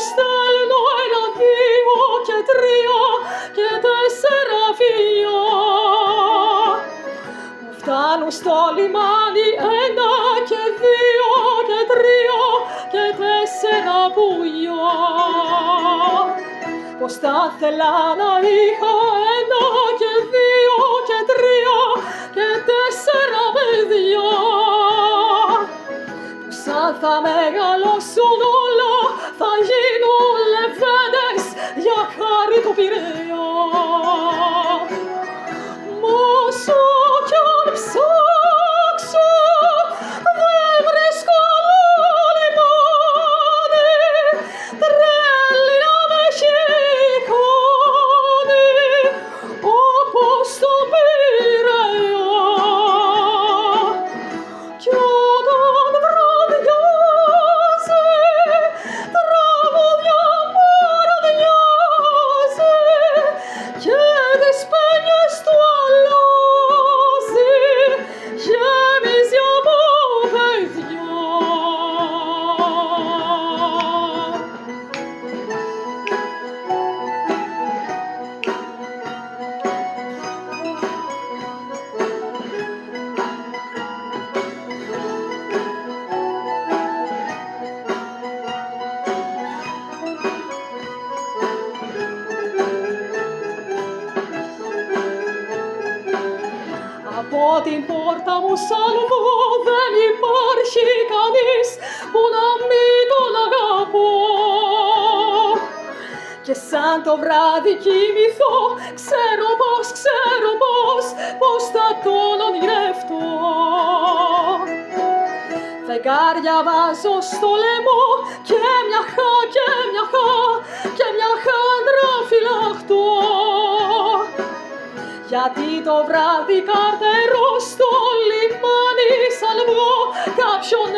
στέλνω 1, 2 και 3 και 4 φιλιά που φτάνουν στο λιμάνι 1 και 2 και 3 και 4 πουλιά. Πως θα θέλα να είχα 1 και 2 και 3 και 4 παιδιά που σαν θα μεγαλώσουν όλα θα γίνουν λεβέντες για χάρη του Πειραιά. Μα όσο κι αν ψάξω δεν βρίσκω άλλο λιμάνι τρέλη να με έχει κάνει όπως το Πειραιά. Κι όταν βραδιάζει τραγούδια μαραδιάζει και τις πένιες του αλλάζει γέμιζε από παιδιά. Από την πόρτα μου σαλβώ δεν υπάρχει κανείς που να μην τον αγαπώ και σαν το βράδυ κοιμηθώ ξέρω πως θα τον ονειρευτώ. Φεγγάρια βάζω στο λαιμό και μια χάντρα φυλαχτώ γιατί το βράδυ καρτερώ στο λιμάνι σαλβώ κάποιον